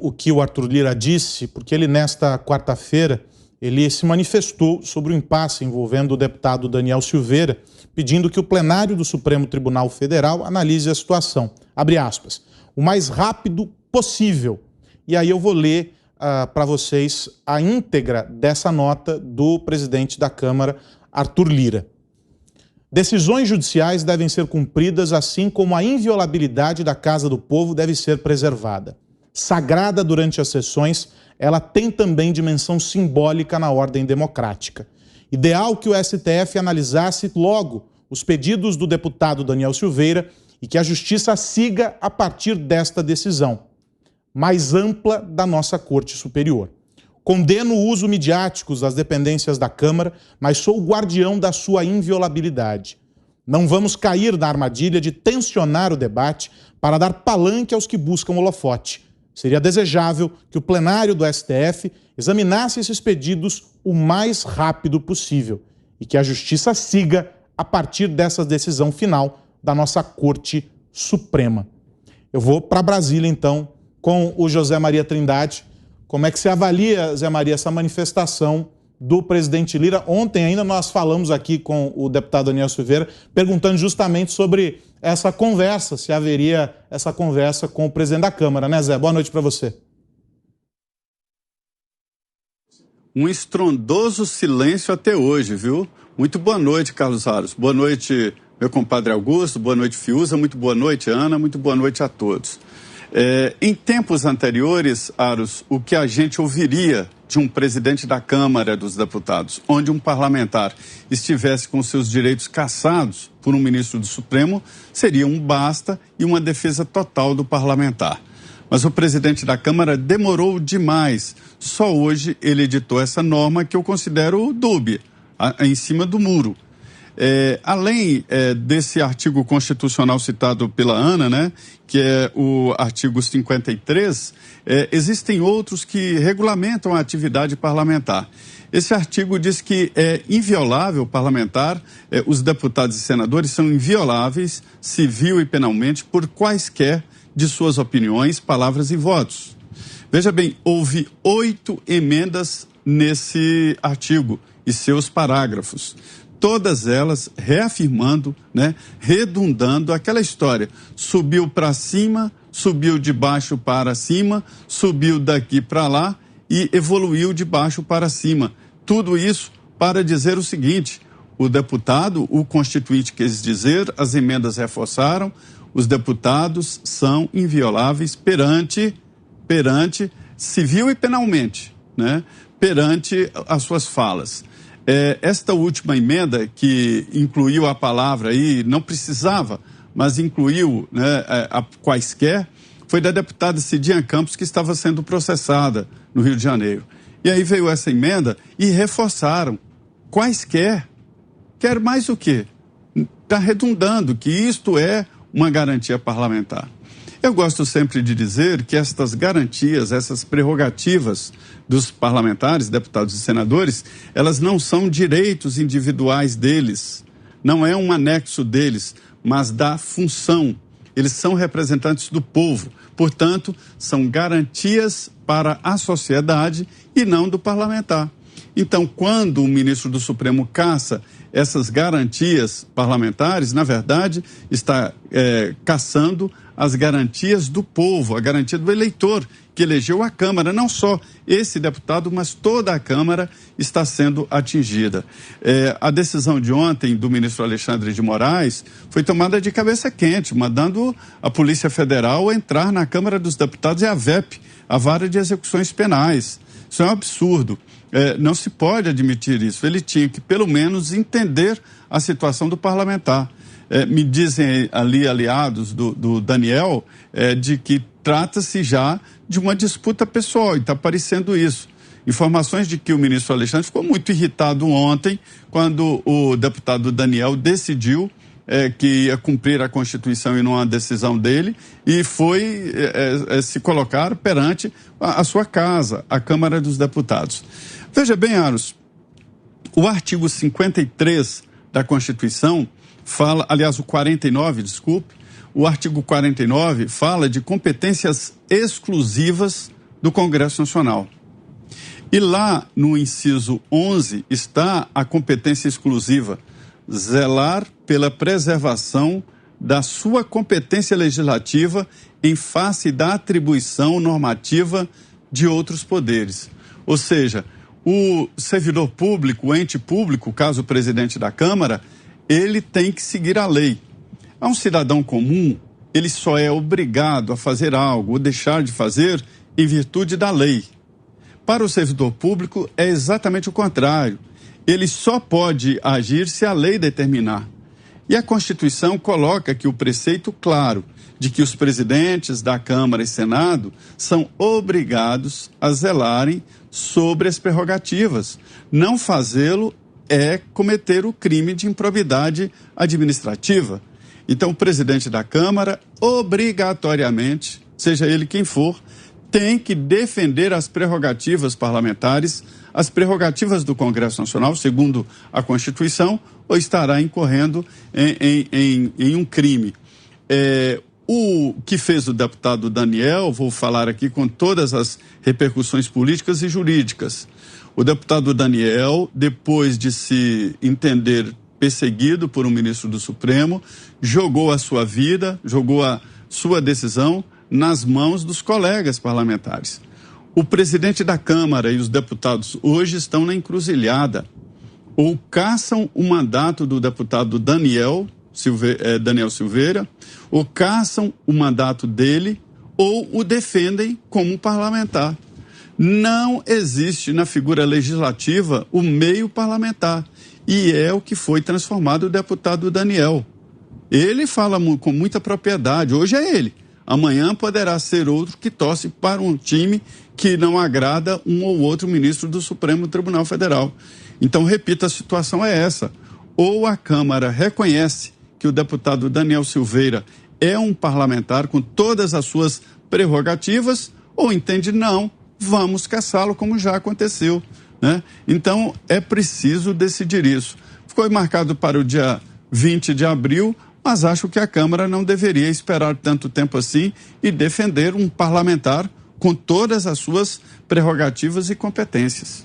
o que o Arthur Lira disse, porque ele, nesta quarta-feira, ele se manifestou sobre o impasse envolvendo o deputado Daniel Silveira, pedindo que o plenário do Supremo Tribunal Federal analise a situação. Abre aspas. O mais rápido possível. E aí eu vou ler para vocês a íntegra dessa nota do presidente da Câmara, Arthur Lira. Decisões judiciais devem ser cumpridas, assim como a inviolabilidade da Casa do Povo deve ser preservada. Sagrada durante as sessões, ela tem também dimensão simbólica na ordem democrática. Ideal que o STF analisasse logo os pedidos do deputado Daniel Silveira e que a Justiça siga a partir desta decisão, mais ampla da nossa Corte Superior. Condeno o uso midiático das dependências da Câmara, mas sou o guardião da sua inviolabilidade. Não vamos cair na armadilha de tensionar o debate para dar palanque aos que buscam holofote. Seria desejável que o plenário do STF examinasse esses pedidos o mais rápido possível e que a Justiça siga a partir dessa decisão final da nossa Corte Suprema. Eu vou para Brasília, então, com o José Maria Trindade. Como é que você avalia, Zé Maria, essa manifestação do presidente Lira? Ontem ainda nós falamos aqui com o deputado Daniel Silveira, perguntando justamente sobre essa conversa, se haveria essa conversa com o presidente da Câmara, né, Zé? Boa noite para você. Um estrondoso silêncio até hoje, viu? Muito boa noite, Carlos Aros. Boa noite, meu compadre Augusto. Boa noite, Fiuza. Muito boa noite, Ana. Muito boa noite a todos. Em tempos anteriores, Aros, o que a gente ouviria de um presidente da Câmara dos Deputados, onde um parlamentar estivesse com seus direitos cassados por um ministro do Supremo, seria um basta e uma defesa total do parlamentar. Mas o presidente da Câmara demorou demais. Só hoje ele editou essa norma que eu considero dúbia, em cima do muro. Além desse artigo constitucional citado pela Ana, né, que é o artigo 53, existem outros que regulamentam a atividade parlamentar. Esse artigo diz que é inviolável parlamentar, os deputados e senadores são invioláveis, civil e penalmente, por quaisquer de suas opiniões, palavras e votos. Veja bem, houve 8 emendas nesse artigo e seus parágrafos. Todas elas reafirmando, né, redundando aquela história. Subiu para cima, subiu de baixo para cima, subiu daqui para lá e evoluiu de baixo para cima. Tudo isso para dizer o seguinte: o deputado, o constituinte quis dizer, as emendas reforçaram, os deputados são invioláveis perante civil e penalmente, né, perante as suas falas. Esta última emenda, que incluiu a palavra aí, não precisava, mas incluiu, né, quaisquer, foi da deputada Cidinha Campos, que estava sendo processada no Rio de Janeiro. E aí veio essa emenda e reforçaram quaisquer. Quer mais o quê? Está redundando que isto é uma garantia parlamentar. Eu gosto sempre de dizer que estas garantias, essas prerrogativas dos parlamentares, deputados e senadores, elas não são direitos individuais deles, não é um anexo deles, mas da função. Eles são representantes do povo, portanto, são garantias para a sociedade e não do parlamentar. Então, quando o ministro do Supremo caça essas garantias parlamentares, na verdade, está caçando as garantias do povo, a garantia do eleitor que elegeu a Câmara. Não só esse deputado, mas toda a Câmara está sendo atingida. A decisão de ontem do ministro Alexandre de Moraes foi tomada de cabeça quente, mandando a Polícia Federal entrar na Câmara dos Deputados e a VEP, a Vara de Execuções Penais. Isso é um absurdo. Não se pode admitir isso. Ele tinha que, pelo menos, entender a situação do parlamentar. Me dizem ali, aliados do Daniel, de que trata-se já de uma disputa pessoal, e está parecendo isso. Informações de que o ministro Alexandre ficou muito irritado ontem, quando o deputado Daniel decidiu que ia cumprir a Constituição e não a decisão dele, e foi se colocar perante a sua casa, a Câmara dos Deputados. Veja bem, Aros, o artigo 53 da Constituição fala, aliás, o 49, desculpe, o artigo 49 fala de competências exclusivas do Congresso Nacional. E lá no inciso 11 está a competência exclusiva, zelar pela preservação da sua competência legislativa em face da atribuição normativa de outros poderes. Ou seja, o servidor público, o ente público, caso o presidente da Câmara, ele tem que seguir a lei. A um cidadão comum, ele só é obrigado a fazer algo ou deixar de fazer em virtude da lei. Para o servidor público é exatamente o contrário. Ele só pode agir se a lei determinar. E a Constituição coloca aqui o preceito claro de que os presidentes da Câmara e Senado são obrigados a zelarem sobre as prerrogativas. Não fazê-lo é cometer o crime de improbidade administrativa. Então, o presidente da Câmara, obrigatoriamente, seja ele quem for, tem que defender as prerrogativas parlamentares, as prerrogativas do Congresso Nacional, segundo a Constituição, ou estará incorrendo em um crime. O que fez o deputado Daniel, vou falar aqui com todas as repercussões políticas e jurídicas. O deputado Daniel, depois de se entender perseguido por um ministro do Supremo, jogou a sua vida, jogou a sua decisão nas mãos dos colegas parlamentares. O presidente da Câmara e os deputados hoje estão na encruzilhada. Ou caçam o mandato do deputado Daniel Silveira, ou caçam o mandato dele, ou o defendem como parlamentar. Não existe na figura legislativa o meio parlamentar. E é o que foi transformado o deputado Daniel. Ele fala com muita propriedade. Hoje é ele. Amanhã poderá ser outro que torce para um time que não agrada um ou outro ministro do Supremo Tribunal Federal. Então, repito, a situação é essa. Ou a Câmara reconhece que o deputado Daniel Silveira é um parlamentar com todas as suas prerrogativas, ou entende não, vamos caçá-lo como já aconteceu, né? Então, é preciso decidir isso. Ficou marcado para o dia 20 de abril, mas acho que a Câmara não deveria esperar tanto tempo assim e defender um parlamentar com todas as suas prerrogativas e competências.